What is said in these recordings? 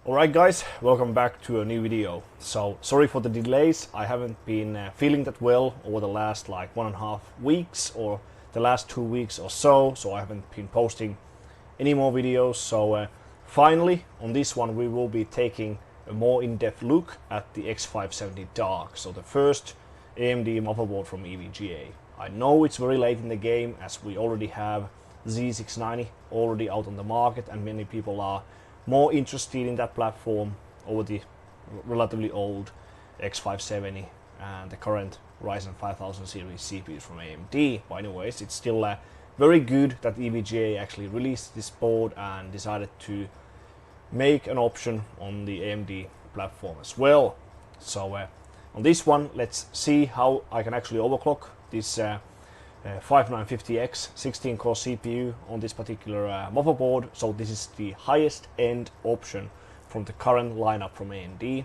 Alright guys, welcome back to a new video. So sorry for the delays, I haven't been feeling that well over the last like 1.5 weeks or the last 2 weeks or so I haven't been posting any more videos. So finally on this one we will be taking a more in-depth look at the X570 DARK, so the first AMD motherboard from EVGA. I know it's very late in the game as we already have Z690 already out on the market and many people are more interested in that platform over the relatively old X570 and the current Ryzen 5000 series CPUs from AMD. But anyways, it's still very good that EVGA actually released this board and decided to make an option on the AMD platform as well. So on this one, let's see how I can actually overclock this 5950X 16-core CPU on this particular motherboard. So this is the highest end option from the current lineup from AMD.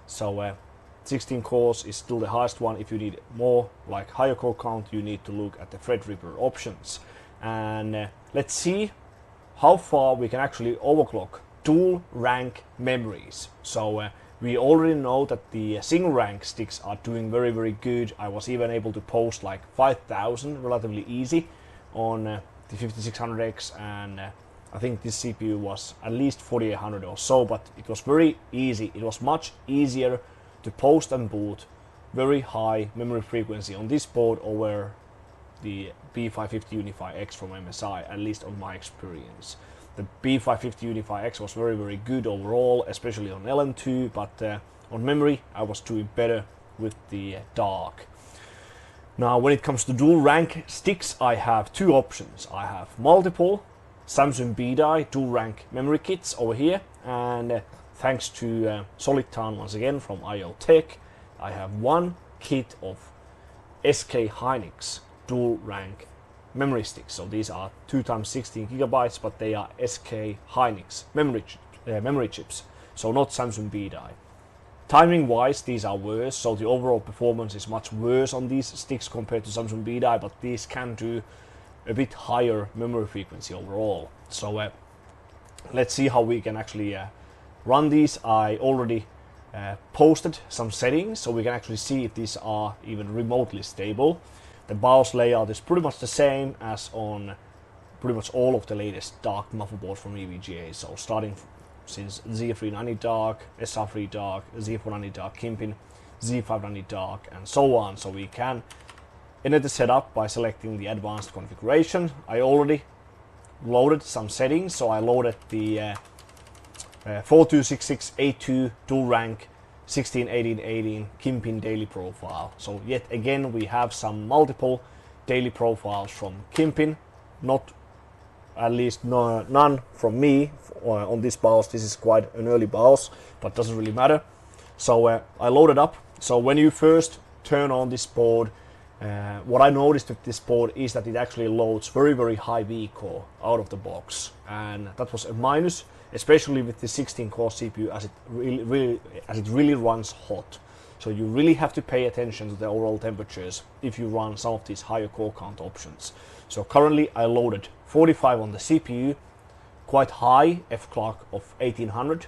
So 16 cores is still the highest one. If you need more, like higher core count, you need to look at the Threadripper options. And let's see how far we can actually overclock dual rank memories. So we already know that the single rank sticks are doing very good. I was even able to post like 5000 relatively easy on the 5600X, and I think this CPU was at least 4800 or so, but it was very easy. It was much easier to post and boot very high memory frequency on this board over the B550 UniFi X from MSI, at least on my experience. The B550 UniFi X was very good overall, especially on LN2, but on memory I was doing better with the DARK. Now when it comes to dual rank sticks, I have two options. I have multiple Samsung BDI dual rank memory kits over here, and thanks to Solidtown once again from IO Tech, I have one kit of SK Hynix dual rank memory sticks. So these are 2x16 gigabytes, but they are SK Hynix memory chips, so not Samsung BDI. Timing wise, these are worse, so the overall performance is much worse on these sticks compared to Samsung BDI, but these can do a bit higher memory frequency overall. So let's see how we can actually run these. I already posted some settings so we can actually see if these are even remotely stable. The BIOS layout is pretty much the same as on pretty much all of the latest DARK motherboards from EVGA. So starting since Z390 DARK, SR3 DARK, Z490 DARK Kimpin, Z590 DARK, and so on. So we can edit the setup by selecting the advanced configuration. I already loaded some settings, so I loaded the 4266A2 dual rank 16-18-18 Kimpin daily profile. So yet again we have some multiple daily profiles from Kimpin, not at least none from me on this BIOS. This is quite an early BIOS, but doesn't really matter. So I loaded up. So when you first turn on this board, what I noticed with this board is that it actually loads very high VCore out of the box, and that was a minus, especially with the 16-core CPU, as it really runs hot. So you really have to pay attention to the overall temperatures if you run some of these higher core count options. So currently I loaded 45 on the CPU, quite high F-clock of 1800,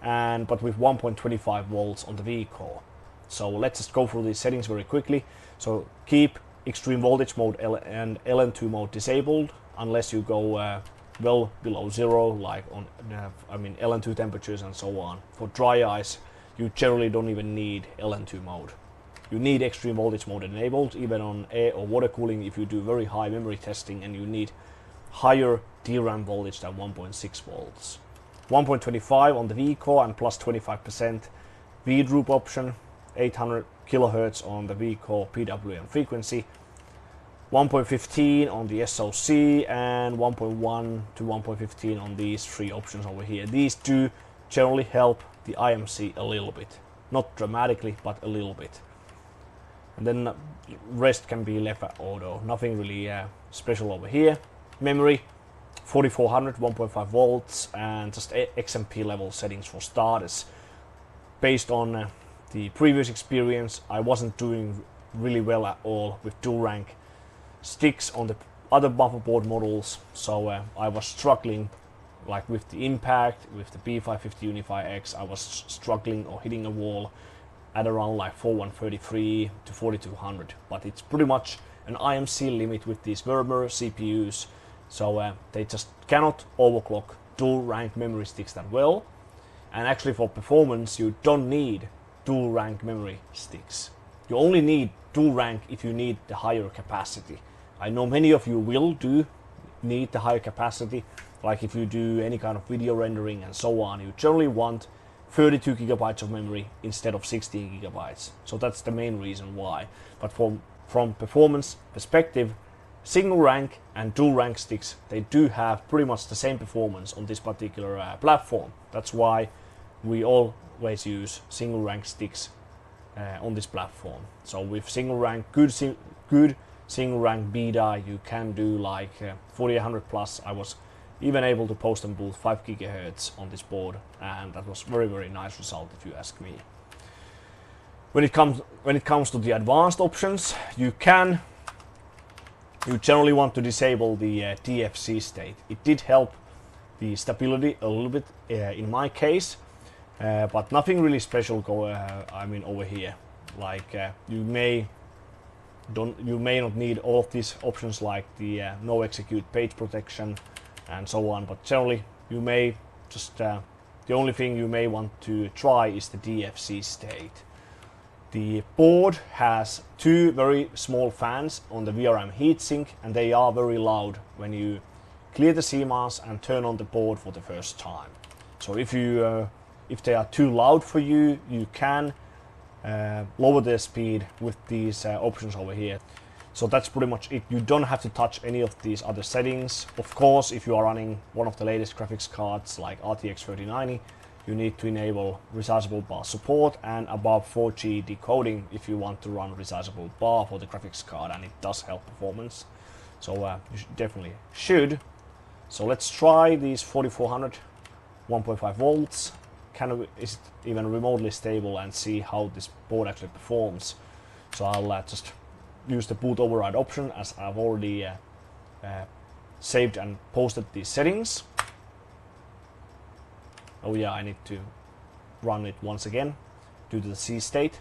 but with 1.25 volts on the VCore. So let's just go through these settings very quickly. So keep extreme voltage mode and LN2 mode disabled unless you go well below zero, like on LN2 temperatures and so on. For dry ice, you generally don't even need LN2 mode. You need extreme voltage mode enabled, even on air or water cooling if you do very high memory testing and you need higher DRAM voltage than 1.6 volts. 1.25 on the VCore and plus 25% V-droop option, 800 kilohertz on the VCore PWM frequency, 1.15 on the SoC, and 1.1 to 1.15 on these three options over here. These do generally help the IMC a little bit, not dramatically, but a little bit. And then rest can be left at auto, nothing really special over here. Memory 4400, 1.5 volts, and just XMP level settings for starters. Based on the previous experience, I wasn't doing really well at all with dual rank sticks on the other motherboard models, so I was struggling like with the impact, with the B550 Unify X, I was struggling or hitting a wall at around like 4133 to 4200, but it's pretty much an IMC limit with these Vermeer CPUs, so they just cannot overclock dual rank memory sticks that well. And actually for performance you don't need dual rank memory sticks. You only need dual rank if you need the higher capacity. I know many of you will need the higher capacity, like if you do any kind of video rendering and so on, you generally want 32 gigabytes of memory instead of 16 gigabytes. So that's the main reason why. But from performance perspective, single rank and dual rank sticks, they do have pretty much the same performance on this particular platform. That's why we always use single rank sticks on this platform. So with single rank, good single rank BDI, you can do like 4800 plus. I was even able to post and boot 5 gigahertz on this board, and that was very nice result if you ask me. When it comes to the advanced options, you generally want to disable the TFC state. It did help the stability a little bit in my case, but nothing really special over here. Like you may not need all of these options like the no execute page protection and so on, but generally you may just the only thing you may want to try is the DFC state. The board has two very small fans on the VRM heatsink, and they are very loud when you clear the CMOS and turn on the board for the first time. So if they are too loud for you, you can lower their speed with these options over here. So that's pretty much it. You don't have to touch any of these other settings. Of course, if you are running one of the latest graphics cards like RTX 3090, you need to enable resizable bar support and above 4G decoding if you want to run resizable bar for the graphics card, and it does help performance. So you definitely should. So let's try these 4400 1.5 volts. Is it even remotely stable, and see how this board actually performs. So I'll just use the boot override option, as I've already saved and posted these settings. Oh yeah, I need to run it once again due to the C state.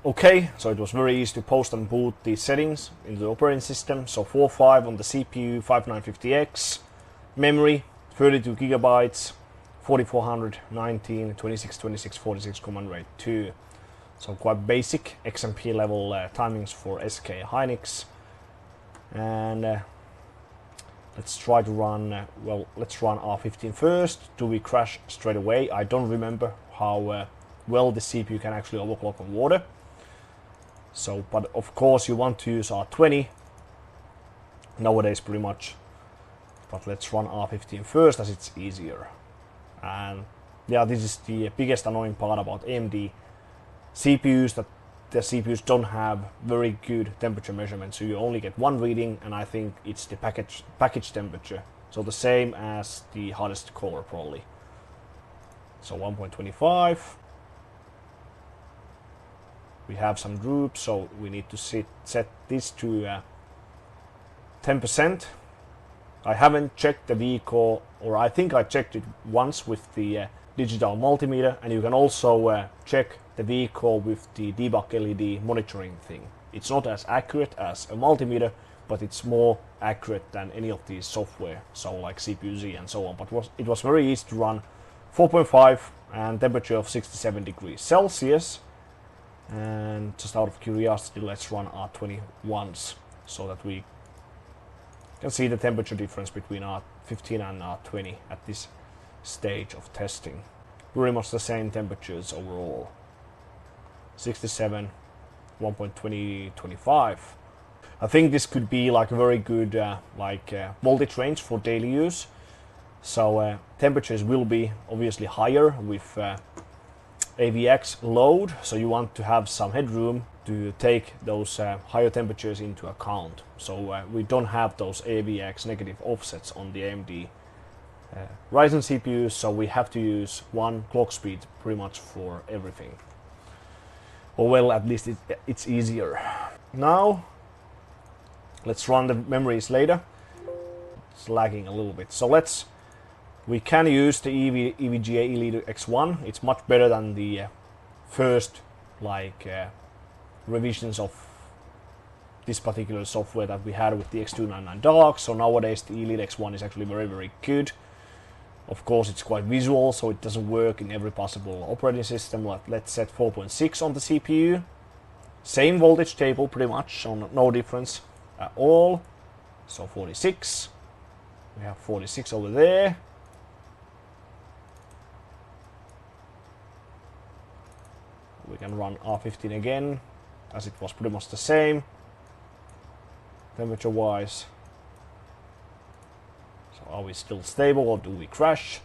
Okay, so it was very easy to post and boot these settings into the operating system. So 4.5 on the CPU, 5950X, memory 32 gigabytes, 4400, 19, 26, 46 command rate 2. So quite basic XMP level timings for SK Hynix. And let's try to run, let's run R15 first. Do we crash straight away? I don't remember how well the CPU can actually overclock on water. So, but of course you want to use R20 nowadays pretty much. But let's run R15 first, as it's easier. And yeah, this is the biggest annoying part about AMD CPUs, that the CPUs don't have very good temperature measurement, so you only get one reading, and I think it's the package temperature, so the same as the hardest core probably. So 1.25. We have some groups, so we need to set this to 10%. I haven't checked the VCore, or I think I checked it once with the digital multimeter, and you can also check the VCore with the debug LED monitoring thing. It's not as accurate as a multimeter, but it's more accurate than any of these software, so like CPU-Z and so on. But it was very easy to run 4.5 and temperature of 67 degrees Celsius. And just out of curiosity, let's run R20 once, so that we can see the temperature difference between R15 and R20 at this stage of testing. Pretty much the same temperatures overall. 67, 1.2025. I think this could be like a very good voltage range for daily use. So temperatures will be obviously higher with AVX load, so you want to have some headroom to take those higher temperatures into account. So we don't have those AVX negative offsets on the AMD Ryzen CPUs, so we have to use one clock speed pretty much for everything. Or well, at least it's easier. Now let's run the memories later. It's lagging a little bit, so let's We can use the EVGA X1. It's much better than the first revisions of this particular software that we had with the X299 DARK. So nowadays the Elite X1 is actually very, very good. Of course, it's quite visual, so it doesn't work in every possible operating system. Let's set 4.6 on the CPU. Same voltage table pretty much, so no difference at all. So 46. We have 46 over there. We can run R15 again, as it was pretty much the same, temperature wise. So are we still stable or do we crash?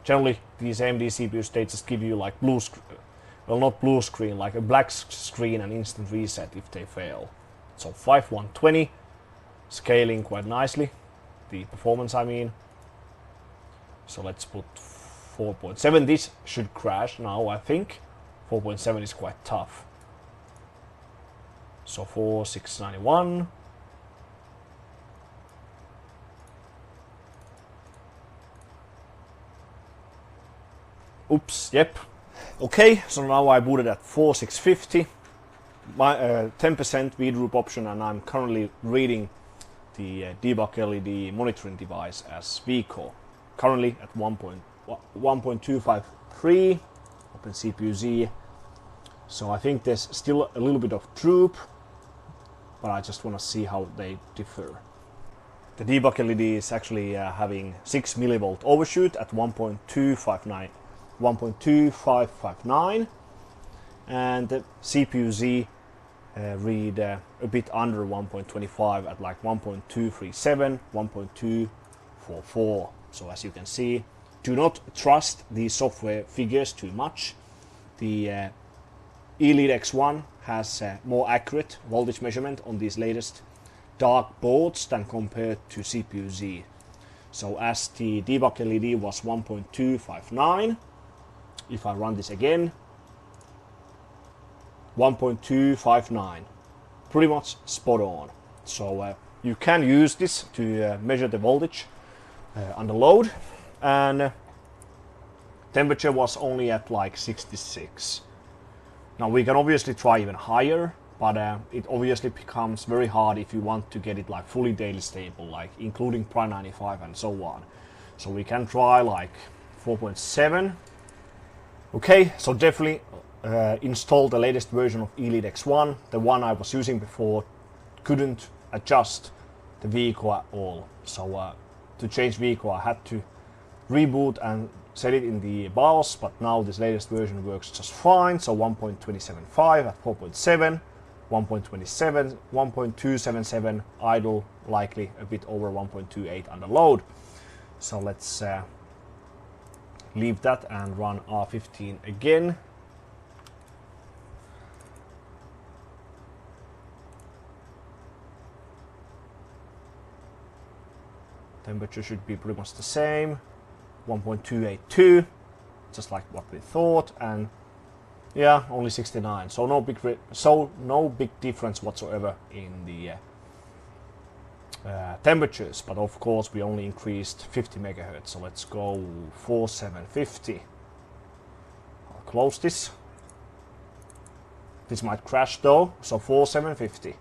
Generally, these AMD CPUs, they just give you like well, not blue screen, like a black screen and instant reset if they fail. So 5120, scaling quite nicely, the performance I mean. So let's put 4.7, this should crash now I think. 4.7 is quite tough. So 4691. Oops, yep. Okay, so now I booted at 4650. My 10% VDROOP option, and I'm currently reading the debug LED monitoring device as VCore. Currently at 1.253. Open CPU Z. So I think there's still a little bit of droop, but I just want to see how they differ. The debug LED is actually having 6 millivolt overshoot at 1.2559, and the CPU Z read a bit under 1.25 at like 1.237, 1.244. So as you can see, do not trust these software figures too much. The Elite X1 has more accurate voltage measurement on these latest dark boards than compared to CPU Z. So as the debug LED was 1.259, if I run this again, 1.259, pretty much spot on. So you can use this to measure the voltage under load, and temperature was only at like 66. Now we can obviously try even higher, but it obviously becomes very hard if you want to get it like fully daily stable, like including Prime 95 and so on. So we can try like 4.7. Okay, so definitely install the latest version of Elite X1. The one I was using before couldn't adjust the VCore at all. So to change VCore I had to reboot and set it in the BIOS, but now this latest version works just fine. So 1.275 at 4.7, 1.27, 1.277 idle, likely a bit over 1.28 under load. So let's leave that and run R15 again. Temperature should be pretty much the same, 1.282, just like what we thought, and yeah, only 69. So no big difference whatsoever in the temperatures. But of course, we only increased 50 megahertz. So let's go 4750. I'll close this. This might crash though. So 4750.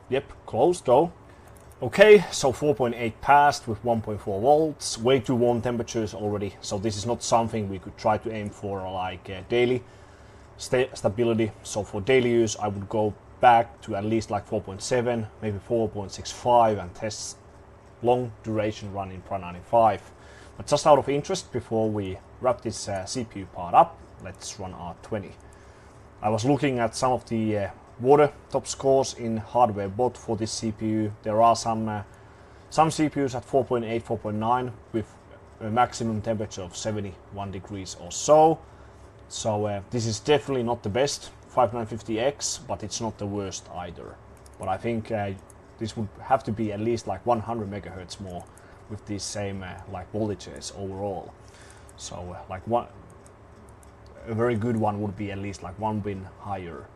Yep, closed though. Okay, so 4.8 passed with 1.4 volts, way too warm temperatures already, so this is not something we could try to aim for like daily stability. So for daily use I would go back to at least like 4.7, maybe 4.65 and test long duration run in Prime 95. But just out of interest, before we wrap this CPU part up, let's run R20. I was looking at some of the water top scores in hardware bot for this CPU. There are some CPUs at 4.8, 4.9 with a maximum temperature of 71 degrees or so. So this is definitely not the best 5950X, but it's not the worst either. But I think this would have to be at least like 100 megahertz more with these same like voltages overall. So like a very good one would be at least like 1 bin higher.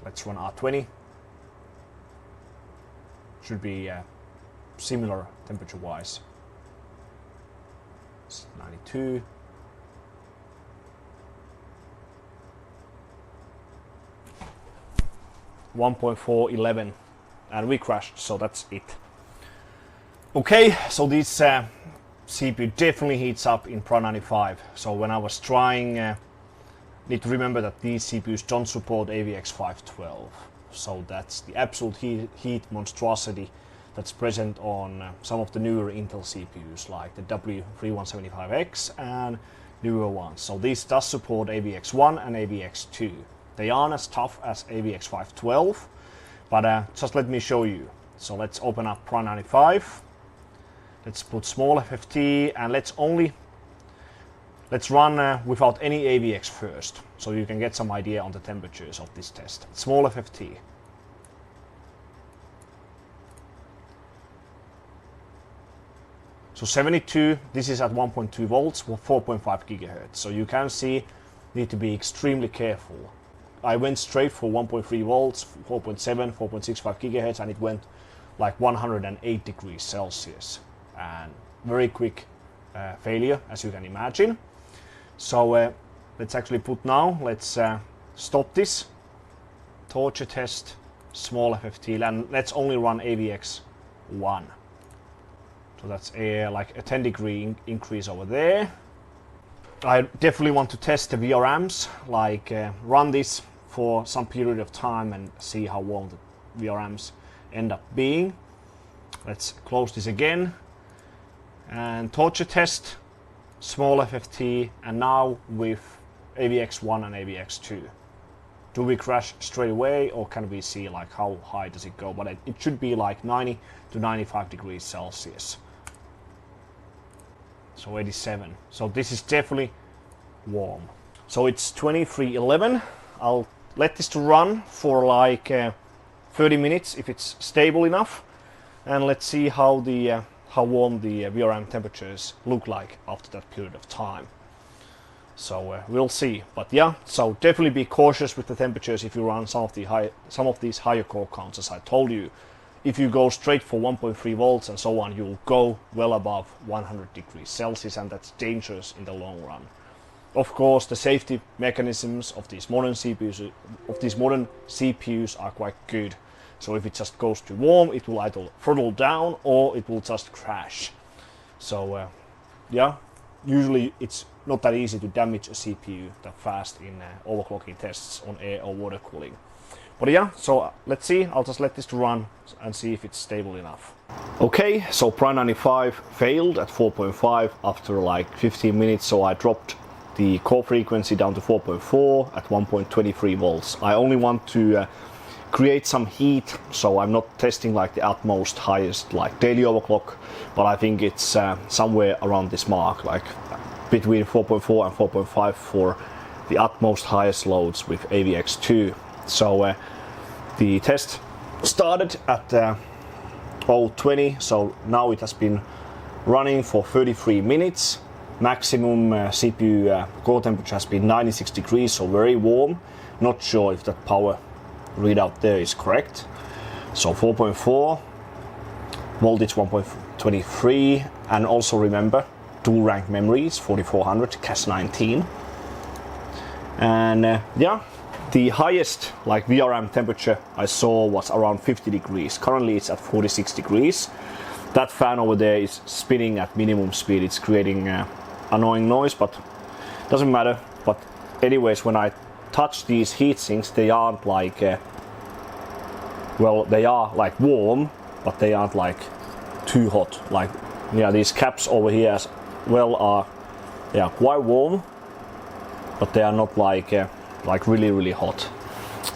Let's run R20. Should be similar temperature wise. It's 92. .411 and we crashed, so that's it. Okay, so this CPU definitely heats up in Pro 95. So when I was trying, need to remember that these CPUs don't support AVX 512. So that's the absolute heat monstrosity that's present on some of the newer Intel CPUs like the W3175X and newer ones. So this does support AVX1 and AVX2. They aren't as tough as AVX 512, but just let me show you. So let's open up Pro 95. Let's put small FFT and let's run without any AVX first, so you can get some idea on the temperatures of this test. Small FFT. So 72, this is at 1.2 volts with 4.5 gigahertz. So you can see, need to be extremely careful. I went straight for 1.3 volts, 4.7, 4.65 gigahertz, and it went like 108 degrees Celsius. And very quick failure, as you can imagine. So let's actually put now, let's stop this, torture test, small FFT, and let's only run AVX 1. So that's like a 10 degree increase over there. I definitely want to test the VRMs, like run this for some period of time and see how warm the VRMs end up being. Let's close this again and torture test, small FFT, and now with AVX1 and AVX2. Do we crash straight away, or can we see like how high does it go? But it should be like 90 to 95 degrees Celsius. So 87. So this is definitely warm. So it's 2311. I'll let this to run for like 30 minutes if it's stable enough, and let's see how warm the VRM temperatures look like after that period of time. So we'll see. But yeah, so definitely be cautious with the temperatures if you run some of these higher core counts. As I told you, if you go straight for 1.3 volts and so on, you'll go well above 100 degrees Celsius, and that's dangerous in the long run. Of course, the safety mechanisms of these modern CPUs are quite good. So if it just goes too warm, it will either throttle down or it will just crash. So yeah, usually it's not that easy to damage a CPU that fast in overclocking tests on air or water cooling. But yeah, so let's see. I'll just let this to run and see if it's stable enough. Okay, so Pro 95 failed at 4.5 after like 15 minutes, so I dropped the core frequency down to 4.4 at 1.23 volts. I only want to create some heat, so I'm not testing like the utmost highest like daily overclock, but I think it's somewhere around this mark, like between 4.4 and 4.5 for the utmost highest loads with AVX2. So the test started at 0:20, so now it has been running for 33 minutes. Maximum CPU core temperature has been 96 degrees, so very warm. Not sure if that power readout there is correct. So 4.4, voltage 1.23, and also remember dual rank memories 4400 Cache 19. And yeah, the highest like VRM temperature I saw was around 50 degrees. Currently it's at 46 degrees. That fan over there is spinning at minimum speed. It's creating annoying noise, but doesn't matter. But anyways, when I touch these heat sinks, they aren't like well, they are like warm, but they aren't like too hot. Like, yeah, these caps over here as well are, yeah, quite warm, but they are not like really hot.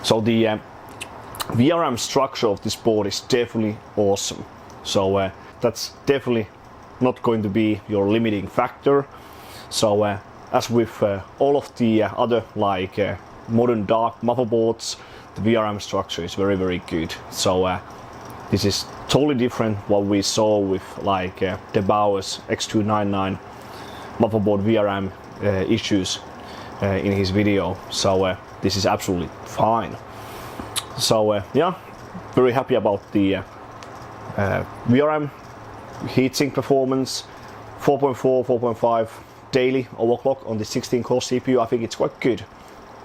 So the VRM structure of this board is definitely awesome. So that's definitely not going to be your limiting factor. So as with all of the other like modern dark motherboards, the VRM structure is very good. So this is totally different what we saw with like the BIOS X299 motherboard VRM issues in his video. So this is absolutely fine. So yeah, very happy about the VRM heatsink performance, 4.4, 4.5 daily overclock on the 16 core CPU. I think it's quite good.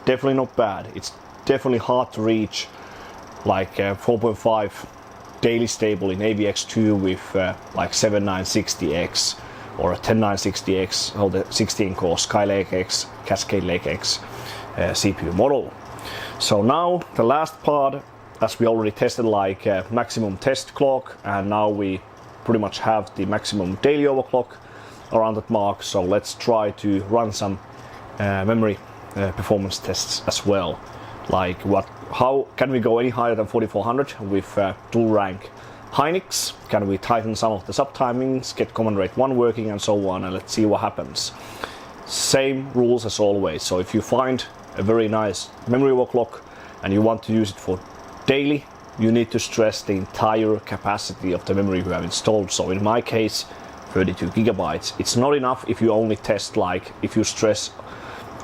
Definitely not bad. It's definitely hard to reach like 4.5 daily stable in AVX2 with like 7960X or a 10960X or the 16 core Skylake X, Cascade Lake X CPU model. So now the last part, as we already tested like maximum test clock, and now we pretty much have the maximum daily overclock around that mark. So let's try to run some memory performance tests as well. Like how can we go any higher than 4400 with dual rank Hynix? Can we tighten some of the subtimings, get command rate 1 working and so on, and let's see what happens. Same rules as always. So if you find a very nice memory overclock and you want to use it for daily, you need to stress the entire capacity of the memory you have installed. So in my case, 32 gigabytes. It's not enough if you only test like, if you stress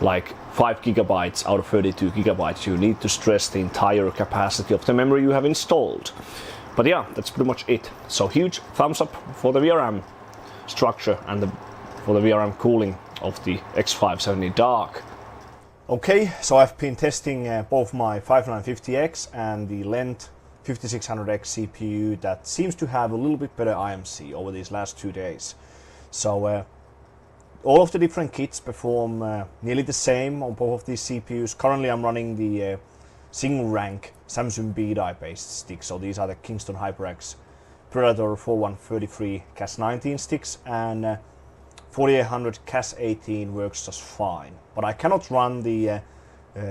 like 5 gigabytes out of 32 gigabytes, you need to stress the entire capacity of the memory you have installed. But yeah, that's pretty much it. So huge thumbs up for the VRM structure and for the VRM cooling of the X570 DARK. Okay, so I've been testing both my 5950X and the Lent 5600X CPU that seems to have a little bit better IMC over these last 2 days. So all of the different kits perform nearly the same on both of these CPUs. Currently I'm running the single rank Samsung B-die based sticks. So these are the Kingston HyperX Predator 4133 Cas19 sticks, and 4800 Cas18 works just fine. But I cannot run the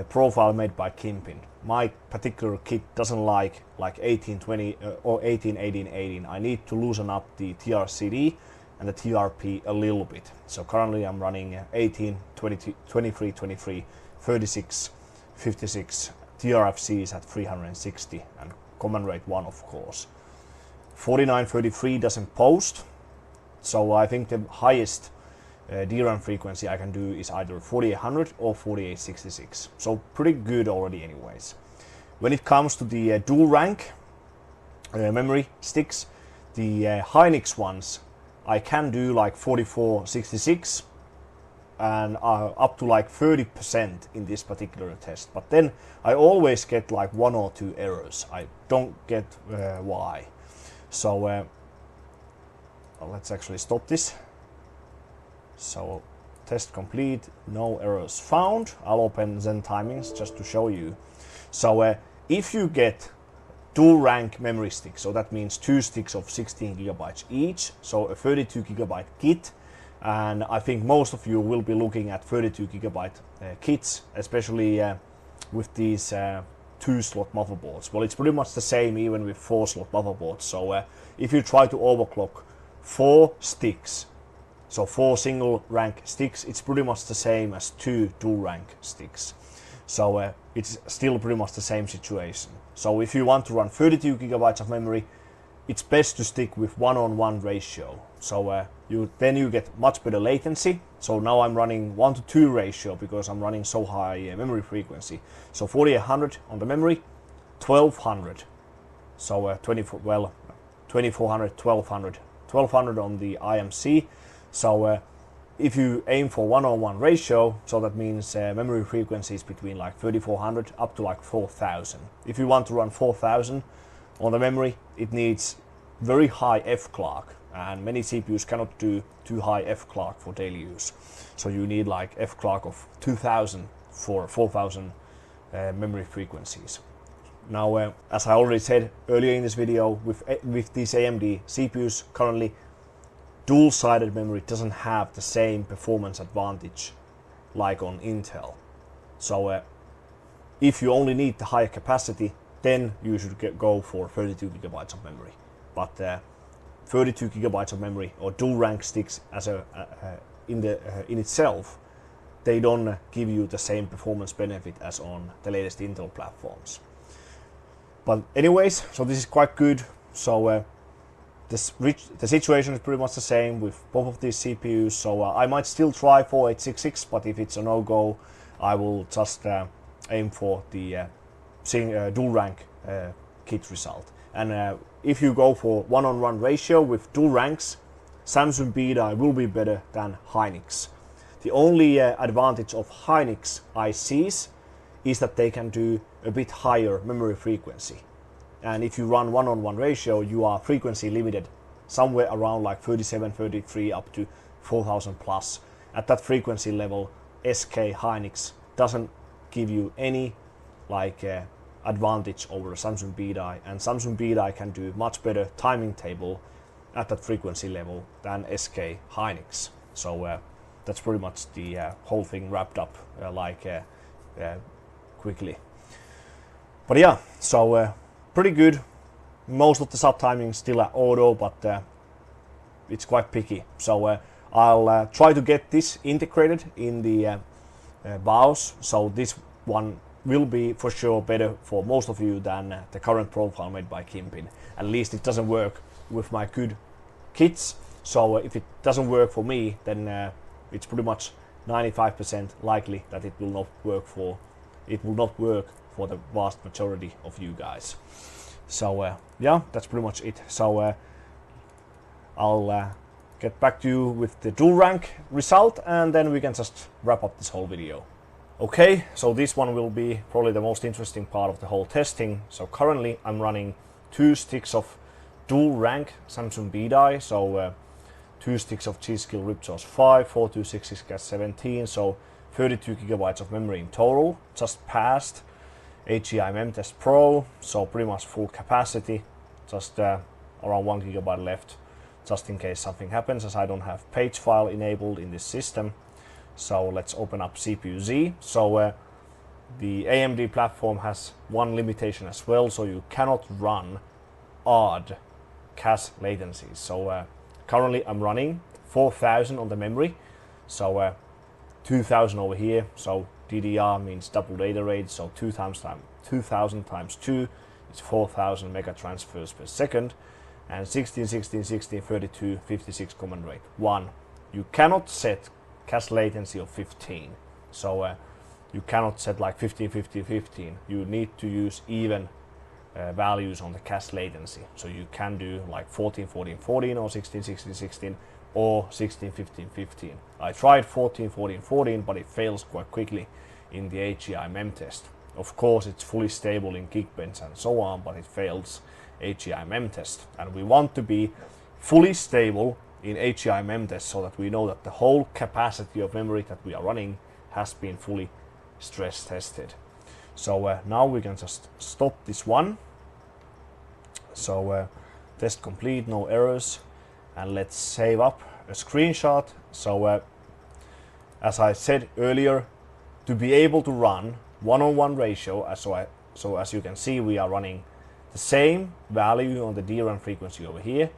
profile made by Kimpin. My particular kit doesn't like 1820 or 1818. I need to loosen up the TRCD and the TRP a little bit. So currently I'm running 18, 20, 23, 23, 36, 56 TRFCs at 360 and command rate 1 of course. 4933 doesn't post, so I think the highest DRAM frequency I can do is either 4800 or 4866. So pretty good already anyways. When it comes to the dual rank memory sticks, the Hynix ones, I can do like 4466 and up to like 30% in this particular test. But then I always get like 1 or 2 errors. I don't get why. So let's actually stop this. So test complete, no errors found. I'll open Zen timings just to show you. So if you get dual rank memory sticks, so that means 2 sticks of 16 gigabytes each, so a 32 gigabyte kit, and I think most of you will be looking at 32 gigabyte kits, especially with these 2-slot motherboards. Well, it's pretty much the same even with 4-slot motherboards. So if you try to overclock 4 sticks, so 4 single rank sticks, it's pretty much the same as 2 dual rank sticks. So it's still pretty much the same situation. So if you want to run 32 gigabytes of memory, it's best to stick with 1:1 ratio. So then you get much better latency. So now I'm running 1:2 ratio because I'm running so high memory frequency. So 4800 on the memory, 1200. So 2400, 1200, 1200 on the IMC. So if you aim for 1:1 ratio, so that means memory frequency is between like 3400 up to like 4000. If you want to run 4000 on the memory, it needs very high F clock, and many CPUs cannot do too high F clock for daily use. So you need like F clock of 2000 for 4000 memory frequencies. Now, as I already said earlier in this video, with these AMD CPUs currently, dual-sided memory doesn't have the same performance advantage like on Intel. So if you only need the higher capacity, then you should go for 32 gigabytes of memory. But 32 gigabytes of memory or dual rank sticks as in itself, they don't give you the same performance benefit as on the latest Intel platforms. But anyways, so this is quite good. So the situation is pretty much the same with both of these CPUs. So I might still try 4866, but if it's a no-go, I will just aim for the dual rank kit result. And if you go for 1-on-1 ratio with dual ranks, Samsung BDI will be better than Hynix. The only advantage of Hynix ICs is that they can do a bit higher memory frequency. And if you run 1-on-1 ratio, you are frequency limited somewhere around like 37, 33 up to 4000 plus. At that frequency level, SK Hynix doesn't give you any like advantage over Samsung BDI, and Samsung BDI can do much better timing table at that frequency level than SK Hynix. So that's pretty much the whole thing wrapped up quickly. But yeah, so pretty good. Most of the subtiming still at auto, but it's quite picky. So I'll try to get this integrated in the BIOS. So this one will be for sure better for most of you than the current profile made by Kimpin. At least it doesn't work with my good kits. So if it doesn't work for me, then it's pretty much 95% likely that it will not work for the vast majority of you guys. So yeah, that's pretty much it. So I'll get back to you with the dual rank result, and then we can just wrap up this whole video. Okay, so this one will be probably the most interesting part of the whole testing. So currently I'm running 2 sticks of dual rank Samsung BDI, so 2 sticks of G-Skill Ripjaws 5, 4266X17, so 32 gigabytes of memory in total. Just passed AGI Memtest Pro, so pretty much full capacity, just around 1 gigabyte left, just in case something happens, as I don't have page file enabled in this system. So let's open up CPU-Z. So the AMD platform has one limitation as well, so you cannot run odd cache latencies. So currently I'm running 4000 on the memory, so 2000 over here. So DDR means double data rate, so 2000 times 2 is 4000 mega transfers per second, and 16, 16, 16, 32, 56 command rate 1. You cannot set cache latency of 15, so you cannot set like 15, 15, 15. You need to use even values on the cache latency. So you can do like 14, 14, 14, or 16, 16, 16, or 16, 15, 15. I tried 14, 14, 14, but it fails quite quickly in the AGI Memtest. Of course, it's fully stable in Geekbench and so on, but it fails AGI Memtest. And we want to be fully stable in AGI Memtest so that we know that the whole capacity of memory that we are running has been fully stress tested. So now we can just stop this one. So test complete, no errors, and let's save up a screenshot. So as I said earlier, to be able to run 1-on-1 ratio, so as you can see, we are running the same value on the DRAM frequency over here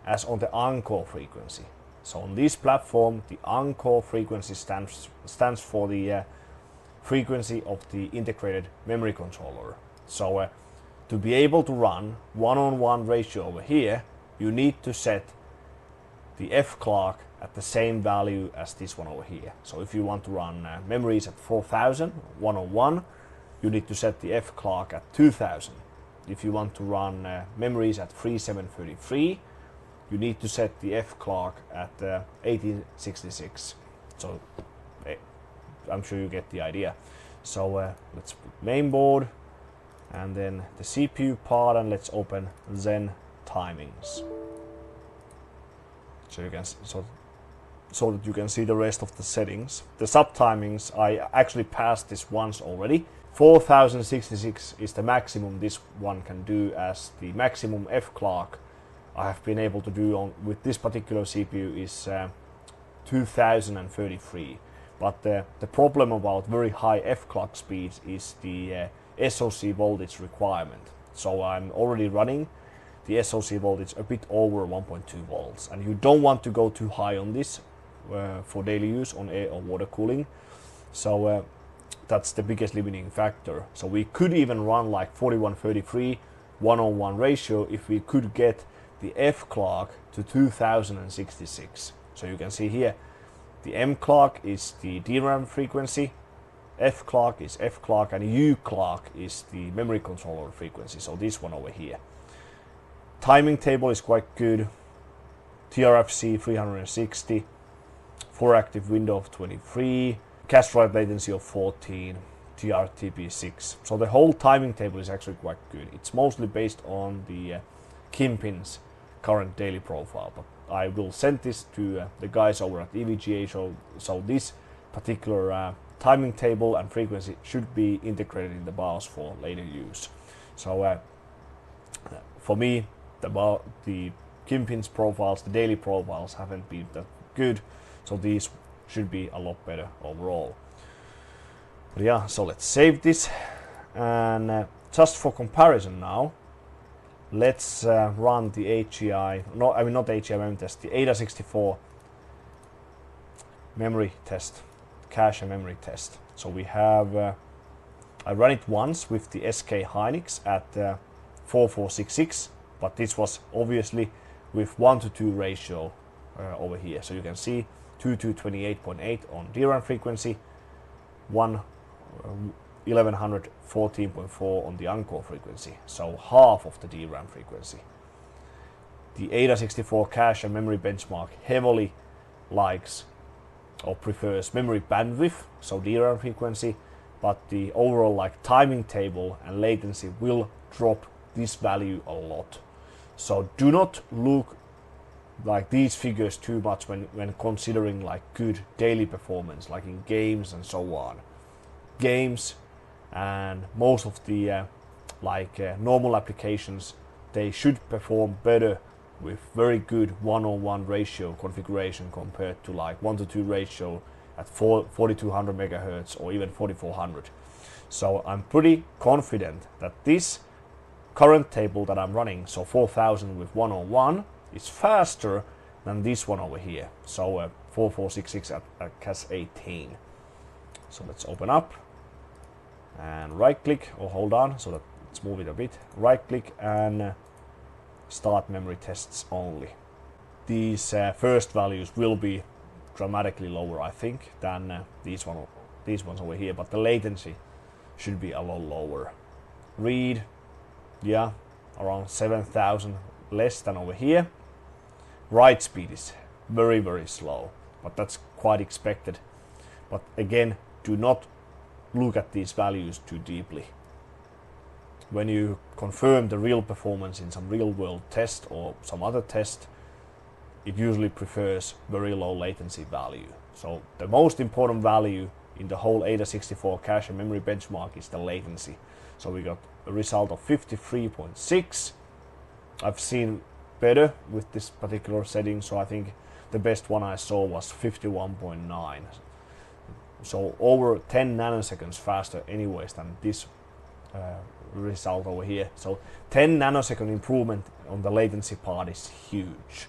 as on the Encore frequency. So on this platform, the Encore frequency stands for the frequency of the integrated memory controller. So to be able to run 1-on-1 ratio over here, you need to set the F clock at the same value as this one over here. So if you want to run memories at 4000 1-on-1, you need to set the F clock at 2000. If you want to run memories at 3733, you need to set the F clock at 1866. So I'm sure you get the idea. So let's put mainboard and then the CPU part, and let's open Zen timings. So you can so that you can see the rest of the settings. The subtimings, I actually passed this once already. 4066 is the maximum this one can do, as the maximum F clock I have been able to do with this particular CPU is 2033. But the problem about very high F clock speeds is the SoC voltage requirement. So I'm already running the SoC voltage a bit over 1.2 volts, and you don't want to go too high on this for daily use on air or water cooling. So that's the biggest limiting factor. So we could even run like 4133 1-on-1 ratio if we could get the F clock to 2066. So you can see here the M clock is the DRAM frequency, F clock is F clock, and U clock is the memory controller frequency, so this one over here. timing table is quite good. TRFC 360, 4 active window of 23, cache write latency of 14, TRTP 6. So the whole timing table is actually quite good. It's mostly based on the Kingpin's current daily profile, but I will send this to the guys over at EVGA, so this particular timing table and frequency should be integrated in the BIOS for later use. So for me, the Kingpin's profiles, the daily profiles haven't been that good, so these should be a lot better overall. But yeah, so let's save this, and just for comparison now, let's run the AGI, not AGI memory test, the AIDA64 memory test, cache and memory test. So we have, I ran it once with the SK Hynix at 4466, but this was obviously with 1:2 ratio over here. So you can see 2228.8 on DRAM frequency, 1114.4 on the Encore frequency, so half of the DRAM frequency. The AIDA64 cache and memory benchmark heavily likes or prefers memory bandwidth, so DRAM frequency, but the overall like timing table and latency will drop this value a lot. So do not look like these figures too much when considering like good daily performance, like in games and so on. Games and most of the normal applications, they should perform better with very good 1:1 ratio configuration compared to like 1:2 ratio at 4200 megahertz or even 4400. So I'm pretty confident that this current table that I'm running, so 4000 with 1:1, is faster than this one over here. So 4466 at CAS 18. So let's open up and right click, or hold on, so that let's move it a bit. Right click and start memory tests only. These first values will be dramatically lower, I think, than these ones over here, but the latency should be a lot lower. Read, yeah, around 7000 less than over here. Write speed is very, very slow, but that's quite expected. But again, do not look at these values too deeply. When you confirm the real performance in some real world test or some other test, it usually prefers very low latency value. So the most important value in the whole AIDA64 cache and memory benchmark is the latency. So we got a result of 53.6. I've seen better with this particular setting, so I think the best one I saw was 51.9. So over 10 nanoseconds faster anyways than this result over here. So 10 nanosecond improvement on the latency part is huge.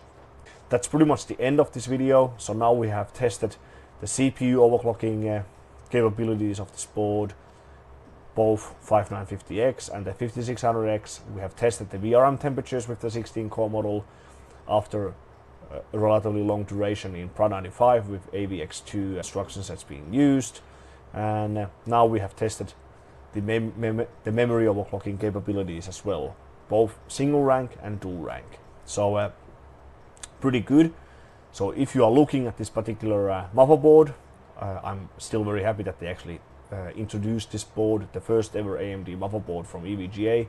That's pretty much the end of this video. So now we have tested the CPU overclocking capabilities of this board, both 5950X and the 5600X. We have tested the VRM temperatures with the 16 core model after a relatively long duration in Pro 95 with AVX2 instruction sets being used, and now we have tested the memory overclocking capabilities as well, both single rank and dual rank. So pretty good. So if you are looking at this particular motherboard, I'm still very happy that they actually introduced this board, the first ever AMD motherboard from EVGA.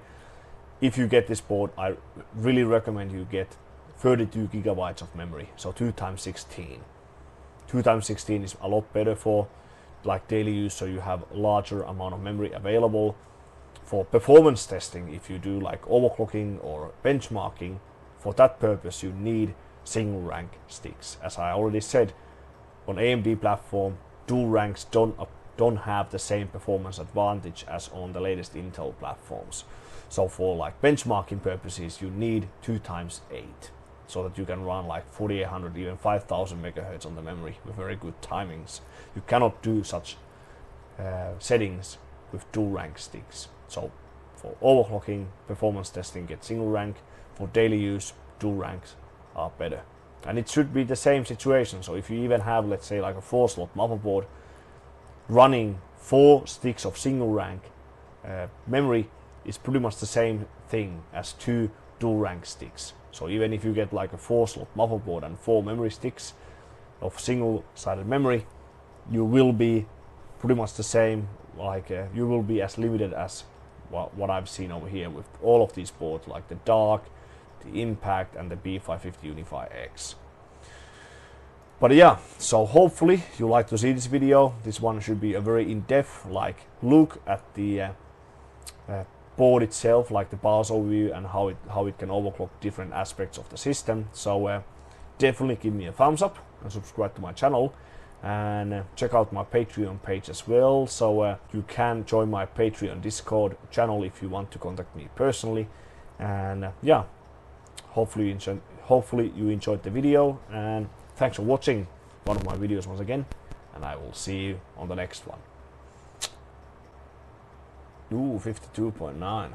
If you get this board, I really recommend you get 32 gigabytes of memory, so 2x16. 2x16 is a lot better for like daily use, so you have larger amount of memory available. For performance testing, if you do like overclocking or benchmarking, for that purpose you need single rank sticks. As I already said, on AMD platform, dual ranks don't have the same performance advantage as on the latest Intel platforms. So for like benchmarking purposes, you need 2x8. So that you can run like 4800, even 5000 megahertz on the memory with very good timings. You cannot do such settings with dual rank sticks. So for overclocking, performance testing, get single rank. For daily use, dual ranks are better. And it should be the same situation. So if you even have, let's say, like a 4-slot motherboard, running 4 sticks of single rank memory is pretty much the same thing as 2 dual rank sticks. So even if you get like a 4-slot motherboard and 4 memory sticks of single-sided memory, you will be pretty much the same, like you will be as limited as what I've seen over here with all of these boards, like the Dark, the Impact and the B550 Unify X. But yeah, so hopefully you like to see this video. This one should be a very in-depth like look at the board itself, like the BIOS overview and how it can overclock different aspects of the system. So definitely give me a thumbs up and subscribe to my channel, and check out my Patreon page as well. So you can join my Patreon Discord channel if you want to contact me personally. And yeah, hopefully you enjoyed the video, and thanks for watching one of my videos once again, and I will see you on the next one. Ooh, 52.9.